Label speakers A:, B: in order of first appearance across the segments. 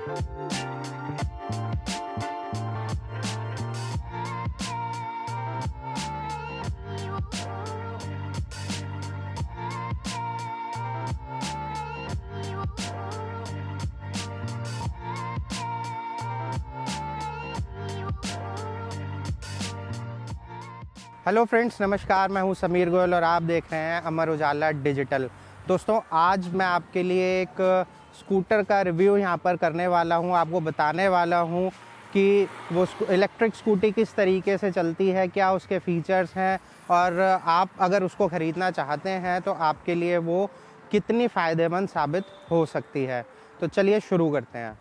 A: Hello friends, नमस्कार। मैं हूं समीर गोयल और आप देख रहे हैं अमर उजाला डिजिटल। दोस्तों, आज मैं आपके लिए एक स्कूटर का रिव्यू यहां पर करने वाला हूं। आपको बताने वाला हूं कि वो इलेक्ट्रिक स्कूटी किस तरीके से चलती है, क्या उसके फीचर्स हैं और आप अगर उसको ख़रीदना चाहते हैं तो आपके लिए वो कितनी फ़ायदेमंद साबित हो सकती है। तो चलिए शुरू करते हैं।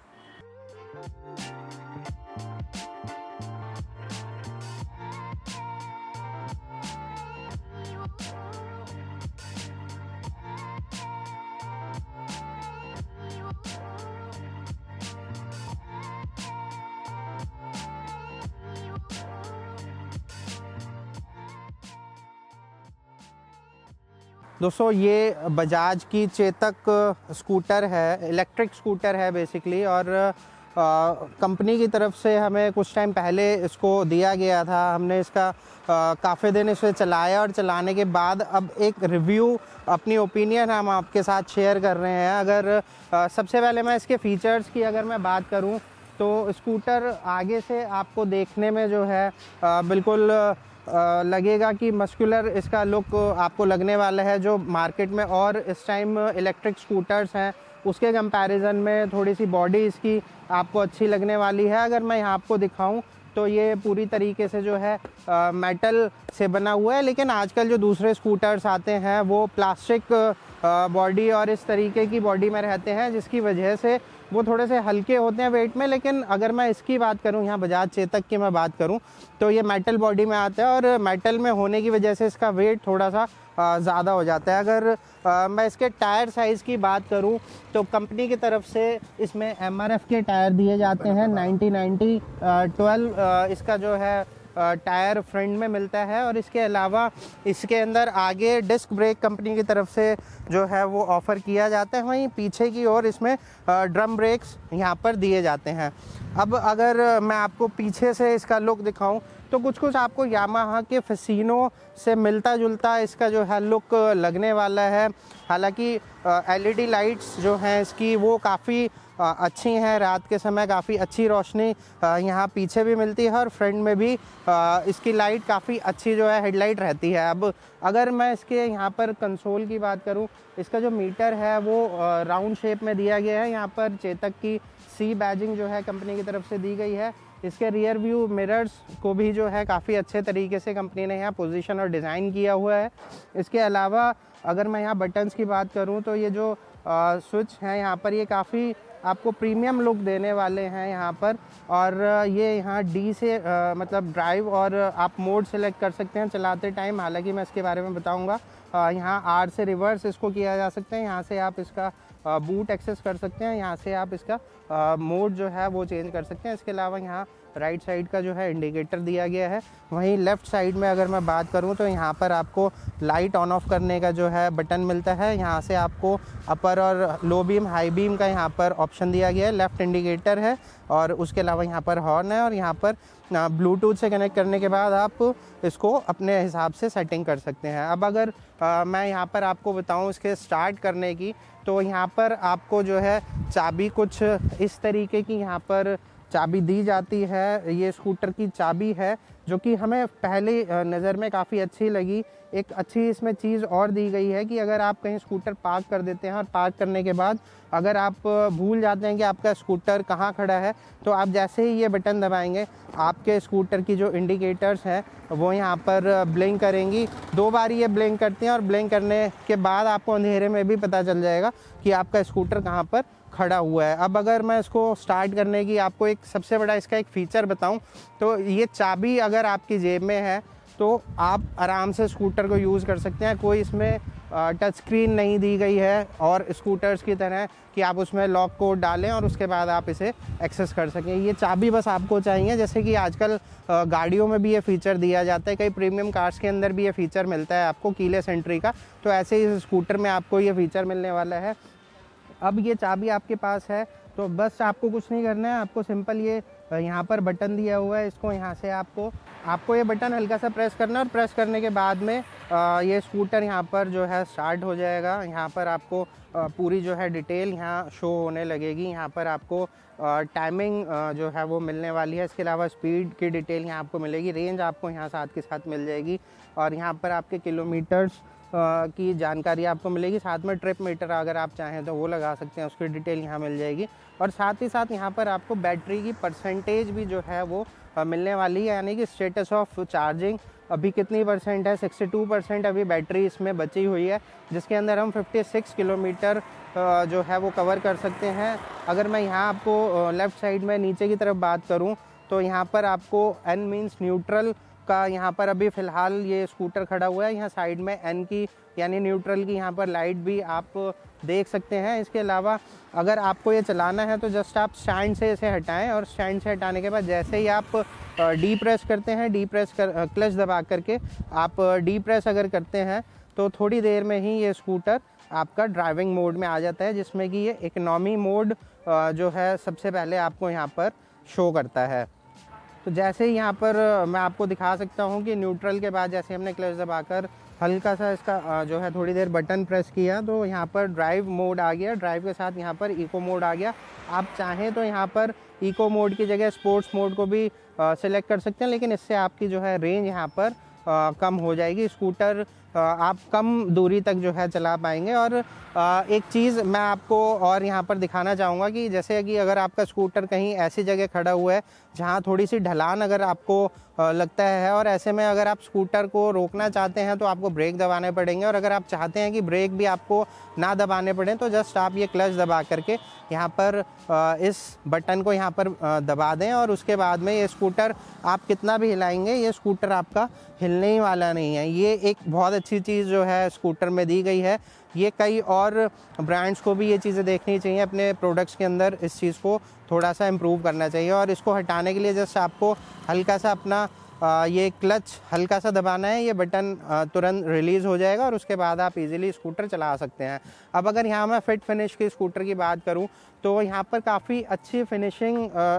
A: दोस्तों, ये बजाज की चेतक स्कूटर है, इलेक्ट्रिक स्कूटर है बेसिकली। और कंपनी की तरफ से हमें कुछ टाइम पहले इसको दिया गया था। हमने इसका काफ़ी दिन इसे चलाया और चलाने के बाद अब एक रिव्यू, अपनी ओपिनियन हम आपके साथ शेयर कर रहे हैं। अगर सबसे पहले मैं इसके फ़ीचर्स की अगर मैं बात करूं तो स्कूटर आगे से आपको देखने में जो है बिल्कुल लगेगा कि मस्कुलर इसका लुक आपको लगने वाला है। जो मार्केट में और इस टाइम इलेक्ट्रिक स्कूटर्स हैं उसके कंपैरिजन में थोड़ी सी बॉडी इसकी आपको अच्छी लगने वाली है। अगर मैं यहाँ आपको दिखाऊं तो ये पूरी तरीके से जो है मेटल से बना हुआ है, लेकिन आजकल जो दूसरे स्कूटर्स आते हैं वो प्लास्टिक बॉडी और इस तरीके की बॉडी में रहते हैं, जिसकी वजह से वो थोड़े से हल्के होते हैं वेट में। लेकिन अगर मैं इसकी बात करूं, यहाँ बजाज चेतक की मैं बात करूं, तो ये मेटल बॉडी में आता है और मेटल में होने की वजह से इसका वेट थोड़ा सा ज़्यादा हो जाता है। अगर मैं इसके टायर साइज़ की बात करूं तो कंपनी की तरफ से इसमें MRF के टायर दिए जाते हैं। 90-90 12 इसका जो है टायर फ्रंट में मिलता है। और इसके अलावा इसके अंदर आगे डिस्क ब्रेक कंपनी की तरफ से जो है वो ऑफ़र किया जाता है। वहीं पीछे की ओर इसमें ड्रम ब्रेक्स यहाँ पर दिए जाते हैं। अब अगर मैं आपको पीछे से इसका लुक दिखाऊं तो कुछ आपको यामाहा के फसीनो से मिलता जुलता इसका जो है लुक लगने वाला है। हालांकि LED लाइट्स जो हैं इसकी वो काफ़ी अच्छी हैं। रात के समय काफ़ी अच्छी रोशनी यहाँ पीछे भी मिलती है और फ्रंट में भी इसकी लाइट काफ़ी अच्छी जो है हेडलाइट रहती है। अब अगर मैं इसके यहाँ पर कंसोल की बात करूँ, इसका जो मीटर है वो राउंड शेप में दिया गया है। यहाँ पर चेतक की C बैजिंग जो है कंपनी की तरफ से दी गई है। इसके रियर व्यू मिरर्स को भी जो है काफ़ी अच्छे तरीके से कंपनी ने यहाँ पोजीशन और डिज़ाइन किया हुआ है। इसके अलावा अगर मैं यहाँ बटन्स की बात करूँ तो ये जो स्विच हैं यहाँ पर ये काफ़ी आपको प्रीमियम लुक देने वाले हैं यहाँ पर। और ये यहाँ D से मतलब ड्राइव और आप मोड सेलेक्ट कर सकते हैं चलाते टाइम। हालांकि मैं इसके बारे में बताऊँगा। यहाँ R से रिवर्स इसको किया जा सकता है। यहाँ से आप इसका बूट एक्सेस कर सकते हैं। यहाँ से आप इसका मोड जो है वो चेंज कर सकते हैं। इसके अलावा यहाँ राइट साइड का जो है इंडिकेटर दिया गया है। वहीं लेफ़्ट साइड में अगर मैं बात करूं तो यहाँ पर आपको लाइट ऑन ऑफ करने का जो है बटन मिलता है। यहाँ से आपको अपर और लो बीम, हाई बीम का यहाँ पर ऑप्शन दिया गया है। लेफ़्ट इंडिकेटर है और उसके अलावा यहाँ पर हॉर्न है। और यहाँ पर ब्लूटूथ से कनेक्ट करने के बाद आप इसको अपने हिसाब से सेटिंग कर सकते हैं। अब अगर मैं यहाँ पर आपको बताऊँ इसके स्टार्ट करने की, तो यहाँ पर आपको जो है चाबी कुछ इस तरीके की यहाँ पर चाबी दी जाती है। ये स्कूटर की चाबी है जो कि हमें पहले नज़र में काफ़ी अच्छी लगी। एक अच्छी इसमें चीज़ और दी गई है कि अगर आप कहीं स्कूटर पार्क कर देते हैं और पार्क करने के बाद अगर आप भूल जाते हैं कि आपका स्कूटर कहाँ खड़ा है, तो आप जैसे ही ये बटन दबाएंगे आपके स्कूटर की जो इंडिकेटर्स हैं वो यहाँ पर ब्लिंक करेंगी। 2 बार ये ब्लिंक करती हैं और ब्लिंक करने के बाद आपको अंधेरे में भी पता चल जाएगा कि आपका स्कूटर कहाँ पर खड़ा हुआ है। अब अगर मैं इसको स्टार्ट करने की आपको एक सबसे बड़ा इसका एक फ़ीचर बताऊं तो ये चाबी अगर आपकी जेब में है तो आप आराम से स्कूटर को यूज़ कर सकते हैं। कोई इसमें टच स्क्रीन नहीं दी गई है और स्कूटर्स की तरह कि आप उसमें लॉक कोड डालें और उसके बाद आप इसे एक्सेस कर सकें। ये चाबी बस आपको चाहिए, जैसे कि आजकल गाड़ियों में भी ये फ़ीचर दिया जाता है। कई प्रीमियम कार्स के अंदर भी ये फ़ीचर मिलता है आपको कीलेस एंट्री का, तो ऐसे ही स्कूटर में आपको ये फ़ीचर मिलने वाला है। अब ये चाबी आपके पास है तो बस आपको कुछ नहीं करना है, आपको सिंपल ये यहाँ पर बटन दिया हुआ है, इसको यहाँ से आपको ये बटन हल्का सा प्रेस करना है और प्रेस करने के बाद में ये स्कूटर यहाँ पर जो है स्टार्ट हो जाएगा। यहाँ पर आपको पूरी जो है डिटेल यहाँ शो होने लगेगी। यहाँ पर आपको टाइमिंग जो है वो मिलने वाली है। इसके अलावा स्पीड की डिटेल यहाँ आपको मिलेगी, रेंज आपको यहाँ साथ के साथ मिल जाएगी और यहाँ पर आपके किलोमीटर्स की जानकारी आपको मिलेगी। साथ में ट्रिप मीटर अगर आप चाहें तो वो लगा सकते हैं, उसकी डिटेल यहाँ मिल जाएगी। और साथ ही साथ यहाँ पर आपको बैटरी की परसेंटेज भी जो है वो मिलने वाली है, यानी कि स्टेटस ऑफ चार्जिंग अभी कितनी परसेंट है। 62% अभी बैटरी इसमें बची हुई है, जिसके अंदर हम 56 किलोमीटर जो है वो कवर कर सकते हैं। अगर मैं यहाँ आपको लेफ़्ट साइड में नीचे की तरफ बात करूँ तो यहाँ पर आपको N मीन्स न्यूट्रल का यहाँ पर अभी फ़िलहाल ये स्कूटर खड़ा हुआ है। यहाँ साइड में N की यानी न्यूट्रल की यहाँ पर लाइट भी आप देख सकते हैं। इसके अलावा अगर आपको ये चलाना है तो जस्ट आप स्टैंड से इसे हटाएं और स्टैंड से हटाने के बाद जैसे ही आप डी प्रेस करते हैं, क्लच दबा करके आप डी प्रेस अगर करते हैं तो थोड़ी देर में ही ये स्कूटर आपका ड्राइविंग मोड में आ जाता है, जिसमें कि ये इकोनॉमी मोड जो है सबसे पहले आपको यहाँ पर शो करता है। तो जैसे ही यहाँ पर मैं आपको दिखा सकता हूँ कि न्यूट्रल के बाद जैसे हमने क्लच दबाकर हल्का सा इसका जो है थोड़ी देर बटन प्रेस किया तो यहाँ पर ड्राइव मोड आ गया। ड्राइव के साथ यहाँ पर इको मोड आ गया। आप चाहें तो यहाँ पर इको मोड की जगह स्पोर्ट्स मोड को भी सिलेक्ट कर सकते हैं, लेकिन इससे आपकी जो है रेंज यहाँ पर कम हो जाएगी। स्कूटर आप कम दूरी तक जो है चला पाएंगे। और एक चीज़ मैं आपको और यहाँ पर दिखाना चाहूँगा कि जैसे कि अगर आपका स्कूटर कहीं ऐसी जगह खड़ा हुआ है जहाँ थोड़ी सी ढलान अगर आपको लगता है और ऐसे में अगर आप स्कूटर को रोकना चाहते हैं तो आपको ब्रेक दबाने पड़ेंगे। और अगर आप चाहते हैं कि ब्रेक भी आपको ना दबाने पड़े तो जस्ट आप ये क्लच दबा करके यहाँ पर इस बटन को यहाँ पर दबा दें और उसके बाद में ये स्कूटर आप कितना भी हिलाएंगे ये स्कूटर आपका हिलने ही वाला नहीं है। ये एक बहुत अच्छी चीज़ जो है स्कूटर में दी गई है। ये कई और ब्रांड्स को भी ये चीज़ें देखनी चाहिए, अपने प्रोडक्ट्स के अंदर इस चीज़ को थोड़ा सा इम्प्रूव करना चाहिए। और इसको हटाने के लिए जस्ट आपको हल्का सा अपना ये क्लच हल्का सा दबाना है, ये बटन तुरंत रिलीज़ हो जाएगा और उसके बाद आप इजीली स्कूटर चला सकते हैं। अब अगर यहाँ मैं फिट फिनिश की स्कूटर की बात करूँ तो यहाँ पर काफ़ी अच्छी फिनिशिंग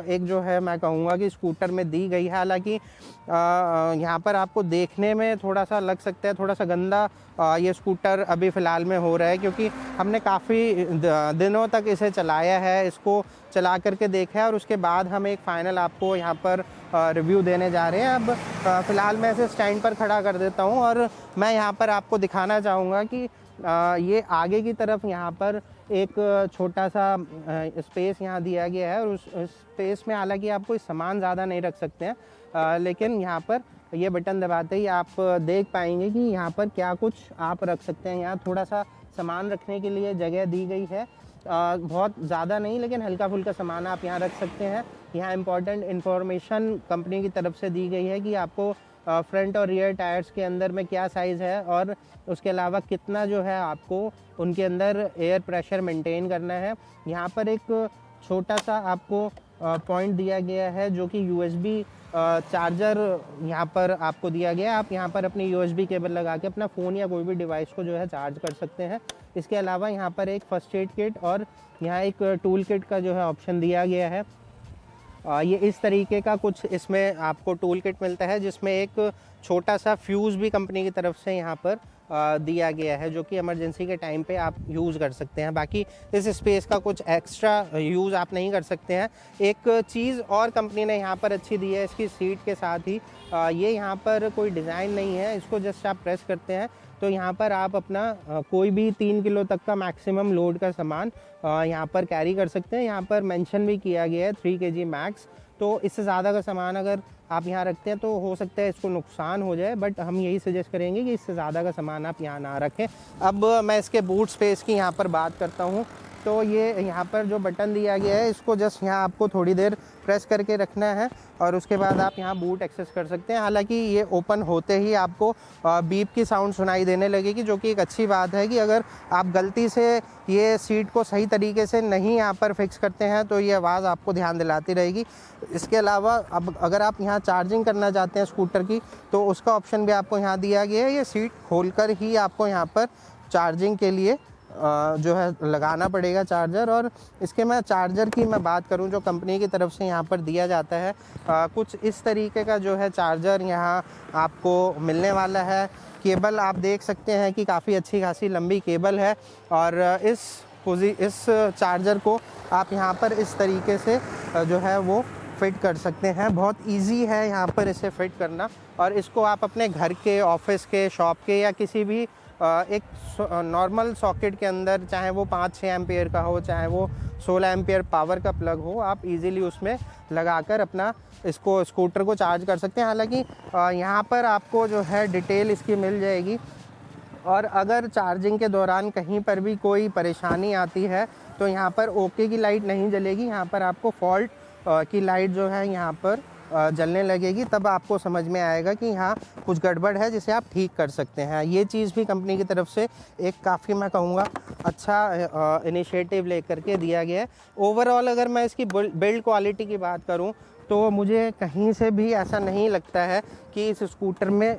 A: एक जो है मैं कहूँगा कि स्कूटर में दी गई है। हालांकि यहाँ पर आपको देखने में थोड़ा सा लग सकता है थोड़ा सा गंदा ये स्कूटर अभी फ़िलहाल में हो रहा है, क्योंकि हमने काफ़ी दिनों तक इसे चलाया है, इसको चला करके देखा है और उसके बाद हम एक फ़ाइनल आपको यहाँ पर रिव्यू देने जा रहे हैं। अब फ़िलहाल मैं इसे स्टैंड पर खड़ा कर देता हूँ और मैं यहाँ पर आपको दिखाना चाहूँगा कि ये आगे की तरफ यहाँ पर एक छोटा सा स्पेस यहाँ दिया गया है और उस स्पेस में हालांकि आप कोई सामान ज़्यादा नहीं रख सकते हैं, लेकिन यहाँ पर ये बटन दबाते ही आप देख पाएंगे कि यहाँ पर क्या कुछ आप रख सकते हैं। यहाँ थोड़ा सा सामान रखने के लिए जगह दी गई है, बहुत ज़्यादा नहीं लेकिन हल्का फुल्का सामान आप यहाँ रख सकते हैं। यहाँ इम्पॉर्टेंट इन्फॉर्मेशन कंपनी की तरफ से दी गई है कि आपको फ्रंट और रियर टायर्स के अंदर में क्या साइज़ है और उसके अलावा कितना जो है आपको उनके अंदर एयर प्रेशर मेंटेन करना है। यहाँ पर एक छोटा सा आपको पॉइंट दिया गया है जो कि USB चार्जर यहाँ पर आपको दिया गया है। आप यहाँ पर अपनी USB केबल लगा के अपना फ़ोन या कोई भी डिवाइस को जो है चार्ज कर सकते हैं। इसके अलावा यहाँ पर एक फर्स्ट एड किट और यहाँ एक टूल किट का जो है ऑप्शन दिया गया है। ये इस तरीके का कुछ इसमें आपको टूल किट मिलता है, जिसमें एक छोटा सा फ्यूज़ भी कंपनी की तरफ से यहाँ पर दिया गया है, जो कि इमरजेंसी के टाइम पे आप यूज़ कर सकते हैं। बाकी इस स्पेस का कुछ एक्स्ट्रा यूज़ आप नहीं कर सकते हैं। एक चीज़ और कंपनी ने यहाँ पर अच्छी दी है इसकी सीट के साथ ही, ये यहाँ पर कोई डिज़ाइन नहीं है, इसको जस्ट आप प्रेस करते हैं तो यहाँ पर आप अपना कोई भी 3 किलो तक का मैक्सिमम लोड का सामान यहाँ पर कैरी कर सकते हैं। यहाँ पर मेंशन भी किया गया है 3 kg मैक्स, तो इससे ज़्यादा का सामान अगर आप यहाँ रखते हैं तो हो सकता है इसको नुकसान हो जाए, बट हम यही सजेस्ट करेंगे कि इससे ज़्यादा का सामान आप यहाँ ना रखें। अब मैं इसके बूट स्पेस की यहाँ पर बात करता हूँ तो ये यहाँ पर जो बटन दिया गया है इसको जस्ट यहाँ आपको थोड़ी देर प्रेस करके रखना है और उसके बाद आप यहाँ बूट एक्सेस कर सकते हैं। हालांकि ये ओपन होते ही आपको बीप की साउंड सुनाई देने लगेगी, जो कि एक अच्छी बात है कि अगर आप गलती से ये सीट को सही तरीके से नहीं यहाँ पर फिक्स करते हैं तो ये आवाज़ आपको ध्यान दिलाती रहेगी। इसके अलावा अब अगर आप यहाँ चार्जिंग करना चाहते हैं स्कूटर की तो उसका ऑप्शन भी आपको यहाँ दिया गया है। ये सीट खोल कर ही आपको यहाँ पर चार्जिंग के लिए जो है लगाना पड़ेगा चार्जर। और इसके मैं चार्जर की मैं बात करूं जो कंपनी की तरफ से यहाँ पर दिया जाता है, कुछ इस तरीके का जो है चार्जर यहाँ आपको मिलने वाला है। केबल आप देख सकते हैं कि काफ़ी अच्छी खासी लंबी केबल है और इस चार्जर को आप यहाँ पर इस तरीके से जो है वो फिट कर सकते हैं। बहुत इजी है यहाँ पर इसे फिट करना और इसको आप अपने घर के, ऑफिस के, शॉप के या किसी भी एक नॉर्मल सॉकेट के अंदर, चाहे वो 5-6 एम्पियर का हो, चाहे वो 16 एम्पियर पावर का प्लग हो, आप इजीली उसमें लगाकर अपना इसको स्कूटर को चार्ज कर सकते हैं। हालांकि यहाँ पर आपको जो है डिटेल इसकी मिल जाएगी और अगर चार्जिंग के दौरान कहीं पर भी कोई परेशानी आती है तो यहाँ पर ओके की लाइट नहीं जलेगी, यहाँ पर आपको फॉल्ट की लाइट जो है यहाँ पर जलने लगेगी। तब आपको समझ में आएगा कि यहाँ कुछ गड़बड़ है जिसे आप ठीक कर सकते हैं। ये चीज़ भी कंपनी की तरफ से एक काफ़ी मैं कहूँगा अच्छा इनिशिएटिव लेकर के दिया गया है। ओवरऑल अगर मैं इसकी बिल्ड क्वालिटी की बात करूँ तो मुझे कहीं से भी ऐसा नहीं लगता है कि इस स्कूटर में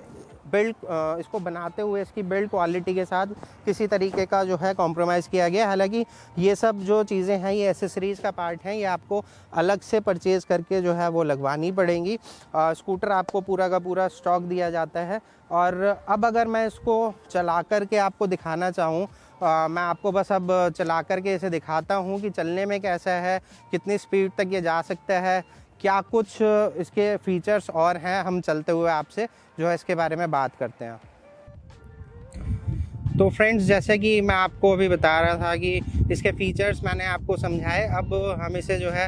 A: इसको बनाते हुए इसकी बिल्ड क्वालिटी के साथ किसी तरीके का जो है कॉम्प्रोमाइज़ किया गया। हालांकि ये सब जो चीज़ें हैं ये एसेसरीज़ का पार्ट हैं, ये आपको अलग से परचेज़ करके जो है वो लगवानी पड़ेंगी। स्कूटर आपको पूरा का पूरा स्टॉक दिया जाता है। और अब अगर मैं इसको चला कर के आपको दिखाना चाहूँ, मैं आपको बस अब चला कर के इसे दिखाता हूँ कि चलने में कैसा है, कितनी स्पीड तक ये जा सकता है, क्या कुछ इसके फीचर्स और हैं। हम चलते हुए आपसे जो है इसके बारे में बात करते हैं। तो फ्रेंड्स, जैसे कि मैं आपको अभी बता रहा था कि इसके फीचर्स मैंने आपको समझाए, अब हम इसे जो है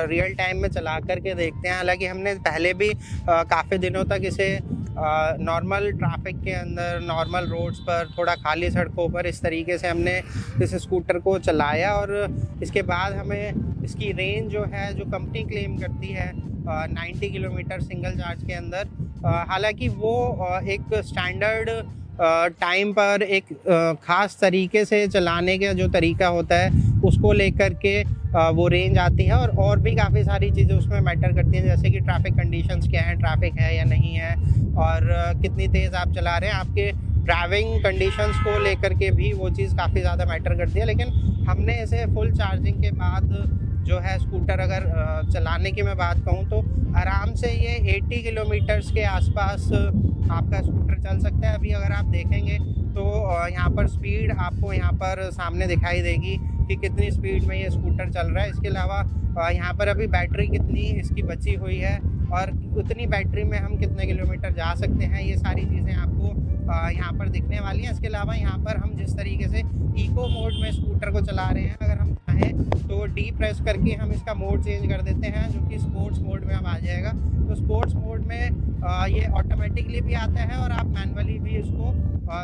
A: रियल टाइम में चला करके देखते हैं। हालांकि हमने पहले भी काफ़ी दिनों तक इसे नॉर्मल ट्रैफिक के अंदर, नॉर्मल रोड्स पर, थोड़ा खाली सड़कों पर इस तरीके से हमने इस स्कूटर को चलाया और इसके बाद हमें इसकी रेंज जो है, जो कंपनी क्लेम करती है 90 किलोमीटर सिंगल चार्ज के अंदर, हालांकि वो एक स्टैंडर्ड टाइम पर एक ख़ास तरीके से चलाने का जो तरीका होता है उसको लेकर के वो रेंज आती है। और भी काफ़ी सारी चीज़ें उसमें मैटर करती हैं, जैसे कि ट्रैफिक कंडीशंस क्या है, ट्रैफिक है या नहीं है, और कितनी तेज़ आप चला रहे हैं, आपके ड्राइविंग कंडीशंस को लेकर के भी वो चीज़ काफ़ी ज़्यादा मैटर करती है। लेकिन हमने इसे फुल चार्जिंग के बाद जो है स्कूटर अगर चलाने की मैं बात कहूँ तो आराम से ये 80 किलोमीटर्स के आसपास आपका स्कूटर चल सकता है। अभी अगर आप देखेंगे तो यहाँ पर स्पीड आपको यहाँ पर सामने दिखाई देगी कि कितनी स्पीड में ये स्कूटर चल रहा है। इसके अलावा यहाँ पर अभी बैटरी कितनी इसकी बची हुई है और उतनी बैटरी में हम कितने किलोमीटर जा सकते हैं, ये सारी चीज़ें आपको यहाँ पर दिखने वाली हैं। इसके अलावा यहाँ पर हम जिस तरीके से इको मोड में स्कूटर को चला रहे हैं, अगर हम चाहें तो डी प्रेस करके हम इसका मोड चेंज कर देते हैं, जो कि स्पोर्ट्स मोड में अब आ जाएगा। तो स्पोर्ट्स मोड में ये ऑटोमेटिकली भी आता है और आप मैनुअली भी इसको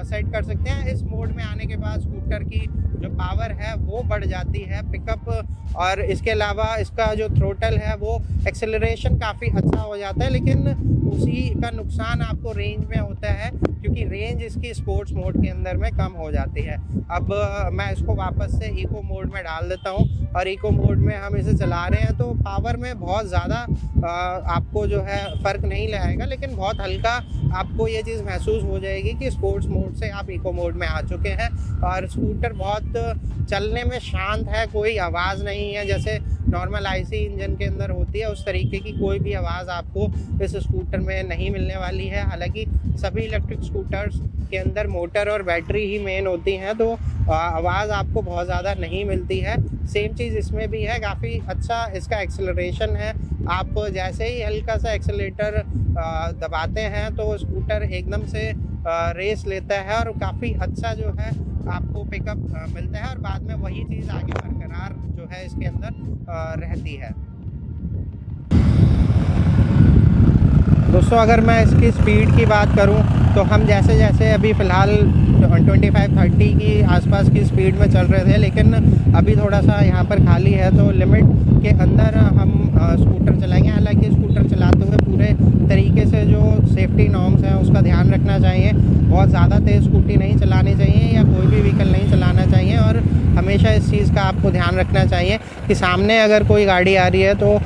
A: सेट कर सकते हैं। इस मोड में आने के बाद स्कूटर की जो पावर है वो बढ़ जाती है, पिकअप, और इसके अलावा इसका जो थ्रोटल है वो एक्सेलरेशन काफ़ी अच्छा हो जाता है। लेकिन उसी का नुकसान आपको रेंज में होता है, क्योंकि रेंज इसकी स्पोर्ट्स मोड के अंदर में कम हो जाती है। अब मैं इसको वापस से इको मोड में डाल देता हूँ और इको मोड में हम इसे चला रहे हैं तो पावर में बहुत ज़्यादा आपको जो है फ़र्क नहीं लगाएगा, लेकिन बहुत हल्का आपको ये चीज़ महसूस हो जाएगी कि स्पोर्ट्स मोड से आप इको मोड में आ चुके हैं। और स्कूटर बहुत चलने में शांत है, कोई आवाज़ नहीं है, जैसे नॉर्मल आईसी इंजन के अंदर होती है उस तरीके की कोई भी आवाज़ आपको इस स्कूटर में नहीं मिलने वाली है। हालांकि सभी इलेक्ट्रिक स्कूटर्स के अंदर मोटर और बैटरी ही मेन होती हैं, तो आवाज़ आपको बहुत ज़्यादा नहीं मिलती है। सेम चीज़ इसमें भी है, काफ़ी अच्छा इसका एक्सेलरेशन है। आप जैसे ही हल्का सा एक्सेलेरेटर दबाते हैं तो स्कूटर एकदम से रेस लेता है और काफ़ी अच्छा जो है आपको पिकअप मिलता है, और बाद में वही चीज़ आगे बरकरार जो है इसके अंदर रहती है। दोस्तों, अगर मैं इसकी स्पीड की बात करूं तो हम जैसे जैसे अभी फ़िलहाल 25-30 की आसपास की स्पीड में चल रहे थे, लेकिन अभी थोड़ा सा यहाँ पर खाली है तो लिमिट के अंदर हम स्कूटर चलाएंगे। हालांकि स्कूटर चलाते हुए पूरे तरीके से जो सेफ्टी नॉर्म्स हैं उसका ध्यान रखना चाहिए। बहुत ज़्यादा तेज़ स्कूटी नहीं चलानी चाहिए या कोई भी व्हीकल नहीं चलाना चाहिए, और हमेशा इस चीज़ का आपको ध्यान रखना चाहिए कि सामने अगर कोई गाड़ी आ रही है तो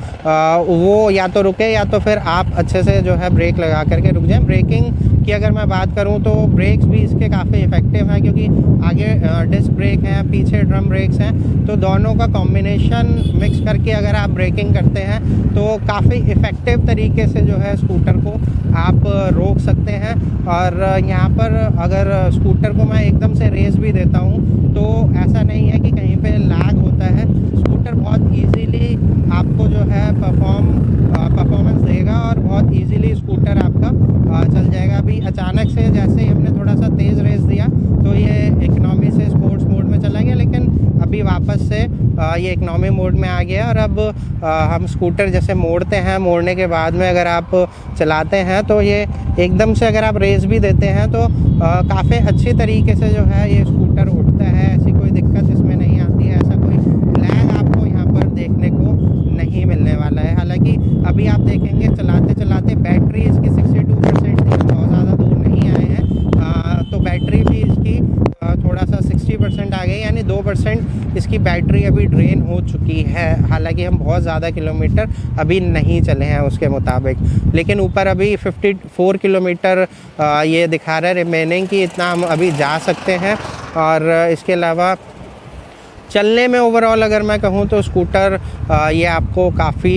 A: वो या तो रुके या तो फिर आप अच्छे से जो है ब्रेक लगा करके रुक जाएं। ब्रेकिंग की अगर मैं बात करूं तो ब्रेक्स भी इसके काफ़ी इफ़ेक्टिव हैं, क्योंकि आगे डिस्क ब्रेक हैं, पीछे ड्रम ब्रेक्स हैं, तो दोनों का कॉम्बिनेशन मिक्स करके अगर आप ब्रेकिंग करते हैं तो काफ़ी इफ़ेक्टिव तरीके से जो है स्कूटर को आप रोक सकते हैं। और यहाँ पर अगर स्कूटर को मैं एकदम से रेस भी देता हूँ तो ऐसा नहीं है कि कहीं पे लैग होता है, स्कूटर बहुत इजीली आपको जो है परफॉर्मेंस देगा और बहुत इजीली स्कूटर आपका चल जाएगा। अभी अचानक से जैसे ही हमने थोड़ा सा तेज़ रेस दिया तो ये इकोनॉमी से स्पोर्ट्स मोड में चला गया, लेकिन अभी वापस से ये इकोनॉमी मोड में आ गया। और अब हम स्कूटर जैसे मोड़ते हैं, मोड़ने के बाद में अगर आप चलाते हैं तो ये एकदम से अगर आप रेस भी देते हैं तो काफ़ी अच्छी तरीके से जो है ये स्कूटर उठता है, ऐसी कोई दिक्कत इसमें नहीं आती है, ऐसा कोई लैग आपको यहाँ पर देखने को नहीं मिलने वाला है। हालांकि अभी आप देखेंगे चलाते चलाते बैटरी इसकी 62% थी, बहुत ज़्यादा दूर नहीं आए हैं, तो बैटरी भी इसकी थोड़ा सा 60% आ गई, यानी 2% इसकी बैटरी अभी ड्रेन हो चुकी है। हालांकि हम बहुत ज़्यादा किलोमीटर अभी नहीं चले हैं उसके मुताबिक, लेकिन ऊपर अभी 54 किलोमीटर ये दिखा रहा है रिमेनिंग कि इतना हम अभी जा सकते हैं। और इसके अलावा चलने में ओवरऑल अगर मैं कहूँ तो स्कूटर ये आपको काफ़ी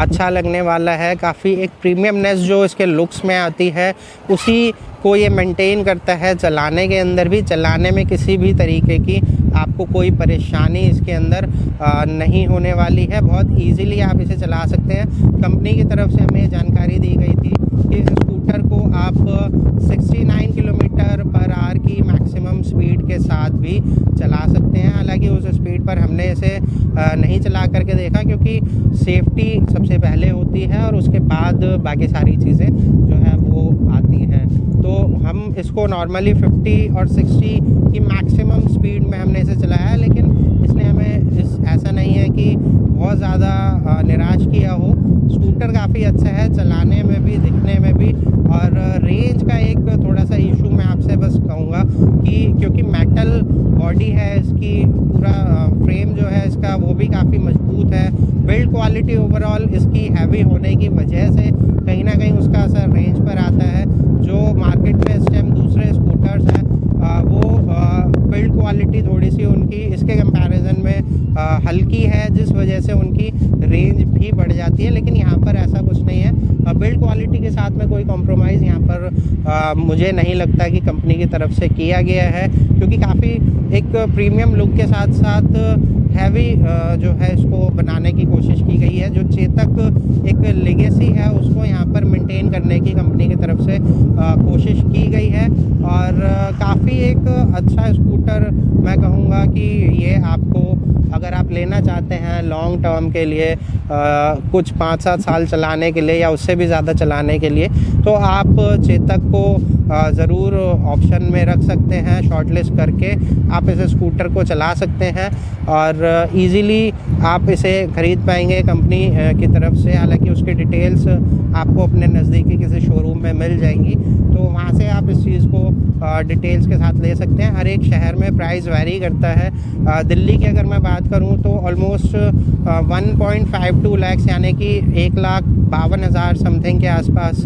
A: अच्छा लगने वाला है, काफ़ी एक प्रीमियमनेस जो इसके लुक्स में आती है उसी को ये मेंटेन करता है चलाने के अंदर भी। चलाने में किसी भी तरीके की आपको कोई परेशानी इसके अंदर नहीं होने वाली है, बहुत इजीली आप इसे चला सकते हैं। कंपनी की तरफ से हमें जानकारी दी गई थी कि इस स्कूटर को आप 69 किलोमीटर पर आवर की मैक्सिमम स्पीड के साथ भी चला सकते हैं। हालांकि उस स्पीड पर हमने इसे नहीं चला करके देखा, क्योंकि सेफ्टी सबसे पहले होती है और उसके बाद बाकी सारी चीज़ें जो है वो आती हैं। तो हम इसको नॉर्मली 50 और 60 की मैक्सिमम स्पीड में हमने इसे चलाया है, लेकिन इसने हमें ऐसा नहीं है कि बहुत ज़्यादा निराश किया हो। स्कूटर काफ़ी अच्छा है चलाने में भी, दिखने में भी। और रेंज का एक थोड़ा सा इशू मैं आपसे बस कहूँगा कि क्योंकि मेटल बॉडी है इसकी, पूरा फ्रेम जो है इसका वो भी काफ़ी मजबूत है, बिल्ड क्वालिटी ओवरऑल इसकी हैवी होने की वजह से कहीं ना कहीं उसका असर रेंज पर आता है। जो मार्केट में इस टाइम दूसरे स्कूटर्स हैं वो बिल्ड क्वालिटी थोड़ी सी उनकी इसके कंपैरिजन में हल्की है, जिस वजह से उनकी रेंज भी बढ़ जाती है। लेकिन यहाँ पर ऐसा कुछ नहीं है, बिल्ड क्वालिटी के साथ में कोई कॉम्प्रोमाइज़ यहाँ पर मुझे नहीं लगता कि कंपनी की तरफ से किया गया है, क्योंकि काफ़ी एक प्रीमियम लुक के साथ साथ हैवी जो है इसको बनाने की कोशिश की गई है। जो चेतक एक लेगेसी है उसको यहाँ पर मेंटेन करने की कंपनी की तरफ से कोशिश की गई है। और काफ़ी एक अच्छा स्कूटर मैं कहूँगा कि ये आपको अगर आप लेना चाहते हैं लॉन्ग टर्म के लिए, कुछ 5-7 साल चलाने के लिए या उससे भी ज़्यादा चलाने के लिए, तो आप चेतक को ज़रूर ऑप्शन में रख सकते हैं। शॉर्टलिस्ट करके आप इसे स्कूटर को चला सकते हैं और इजीली आप इसे ख़रीद पाएंगे कंपनी की तरफ से। हालांकि उसकी डिटेल्स आपको अपने नज़दीकी किसी शोरूम में मिल जाएंगी, तो वहाँ से आप इस चीज़ को डिटेल्स के साथ ले सकते हैं। हर एक शहर में प्राइस वैरी करता है। दिल्ली की अगर मैं बात करूँ तो ऑलमोस्ट 1.52 लाख यानी कि 1,52,000 समथिंग के आसपास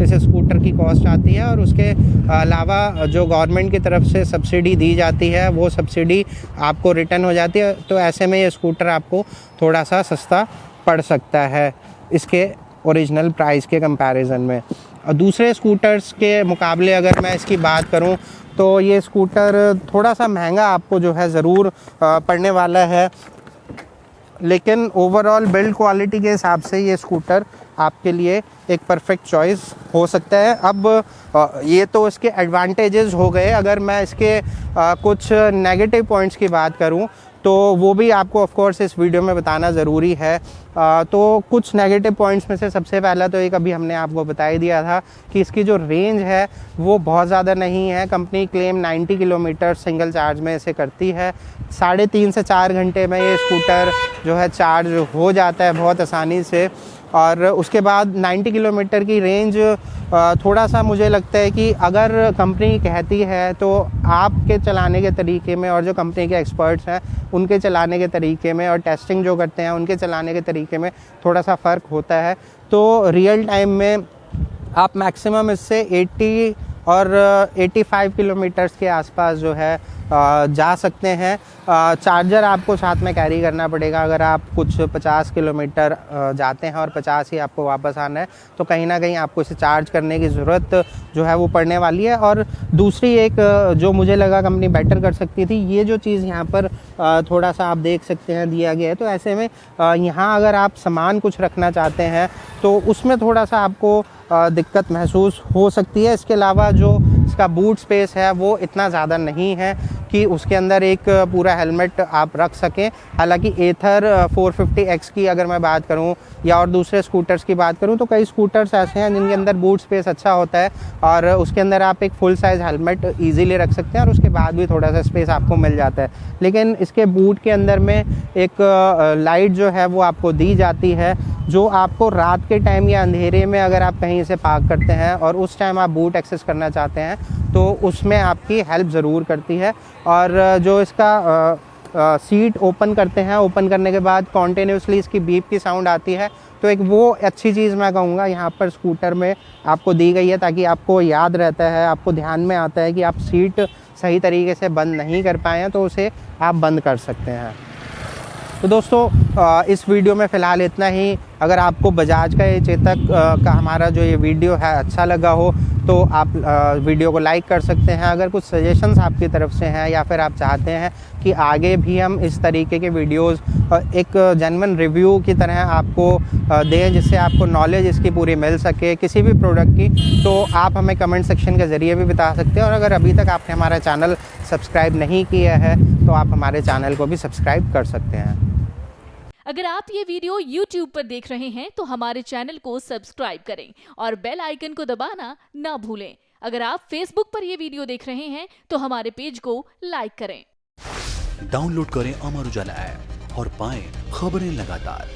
A: इस स्कूटर की कॉस्ट आती है। और उसके अलावा जो गवर्नमेंट की तरफ से सब्सिडी दी जाती है वो सब्सिडी आपको रिटर्न हो जाती है, तो ऐसे में ये स्कूटर आपको थोड़ा सा सस्ता पड़ सकता है इसके ओरिजिनल प्राइस के कंपैरिजन में। और दूसरे स्कूटर्स के मुकाबले अगर मैं इसकी बात करूं तो ये स्कूटर थोड़ा सा महंगा आपको जो है ज़रूर पड़ने वाला है, लेकिन ओवरऑल बिल्ड क्वालिटी के हिसाब से ये स्कूटर आपके लिए एक परफेक्ट चॉइस हो सकता है। अब ये तो इसके एडवांटेजेस हो गए। अगर मैं इसके कुछ नेगेटिव पॉइंट्स की बात करूं तो वो भी आपको ऑफ कोर्स इस वीडियो में बताना ज़रूरी है। तो कुछ नेगेटिव पॉइंट्स में से सबसे पहला तो एक अभी हमने आपको बता ही दिया था कि इसकी जो रेंज है वो बहुत ज़्यादा नहीं है। Company claim 90 kilometre single charge में इसे करती है। 3.5 से 4 घंटे में ये स्कूटर जो है चार्ज हो जाता है बहुत आसानी से। और उसके बाद 90 किलोमीटर की रेंज थोड़ा सा मुझे लगता है कि अगर कंपनी कहती है तो आपके चलाने के तरीके में और जो कंपनी के एक्सपर्ट्स हैं उनके चलाने के तरीके में और टेस्टिंग जो करते हैं उनके चलाने के तरीके में थोड़ा सा फ़र्क होता है। तो रियल टाइम में आप मैक्सिमम इससे 80 और 85 किलोमीटर्स के आसपास जो है जा सकते हैं। चार्जर आपको साथ में कैरी करना पड़ेगा। अगर आप कुछ 50 किलोमीटर जाते हैं और 50 ही आपको वापस आना है तो कहीं ना कहीं आपको इसे चार्ज करने की ज़रूरत जो है वो पड़ने वाली है। और दूसरी एक जो मुझे लगा कंपनी बेटर कर सकती थी, ये जो चीज़ यहाँ पर थोड़ा सा आप देख सकते हैं दिया गया है, तो ऐसे में यहाँ अगर आप सामान कुछ रखना चाहते हैं तो उसमें थोड़ा सा आपको दिक्कत महसूस हो सकती है। इसके अलावा जो इसका बूट स्पेस है वो इतना ज़्यादा नहीं है कि उसके अंदर एक पूरा हेलमेट आप रख सकें। हालांकि एथर 450X की अगर मैं बात करूं या और दूसरे स्कूटर्स की बात करूं तो कई स्कूटर्स ऐसे हैं जिनके अंदर बूट स्पेस अच्छा होता है और उसके अंदर आप एक फुल साइज़ हेलमेट ईजीली रख सकते हैं और उसके बाद भी थोड़ा सा स्पेस आपको मिल जाता है। लेकिन इसके बूट के अंदर में एक लाइट जो है वो आपको दी जाती है, जो आपको रात के टाइम या अंधेरे में अगर आप कहीं से पार्क करते हैं और उस टाइम आप बूट एक्सेस करना चाहते हैं तो उसमें आपकी हेल्प ज़रूर करती है। और जो इसका सीट ओपन करते हैं, ओपन करने के बाद कॉन्टिन्यूसली इसकी बीप की साउंड आती है, तो एक वो अच्छी चीज़ मैं कहूँगा यहाँ पर स्कूटर में आपको दी गई है, ताकि आपको याद रहता है, आपको ध्यान में आता है कि आप सीट सही तरीके से बंद नहीं कर पाए हैं तो उसे आप बंद कर सकते हैं। तो दोस्तों इस वीडियो में फ़िलहाल इतना ही। अगर आपको बजाज का ये चेतक का हमारा जो ये वीडियो है अच्छा लगा हो तो आप वीडियो को लाइक कर सकते हैं। अगर कुछ सजेशंस आपकी तरफ से हैं या फिर आप चाहते हैं कि आगे भी हम इस तरीके के वीडियोस एक जेन्युइन रिव्यू की तरह आपको दें, जिससे आपको नॉलेज इसकी पूरी मिल सके किसी भी प्रोडक्ट की, तो आप हमें कमेंट सेक्शन के ज़रिए भी बता सकते हैं। और अगर अभी तक आपने हमारा चैनल सब्सक्राइब नहीं किया है तो आप हमारे चैनल को भी सब्सक्राइब कर सकते हैं।
B: अगर आप ये वीडियो YouTube पर देख रहे हैं तो हमारे चैनल को सब्सक्राइब करें और बेल आइकन को दबाना ना भूलें। अगर आप Facebook पर ये वीडियो देख रहे हैं तो हमारे पेज को लाइक करें।
C: डाउनलोड करें अमर उजाला ऐप और पाएं खबरें लगातार।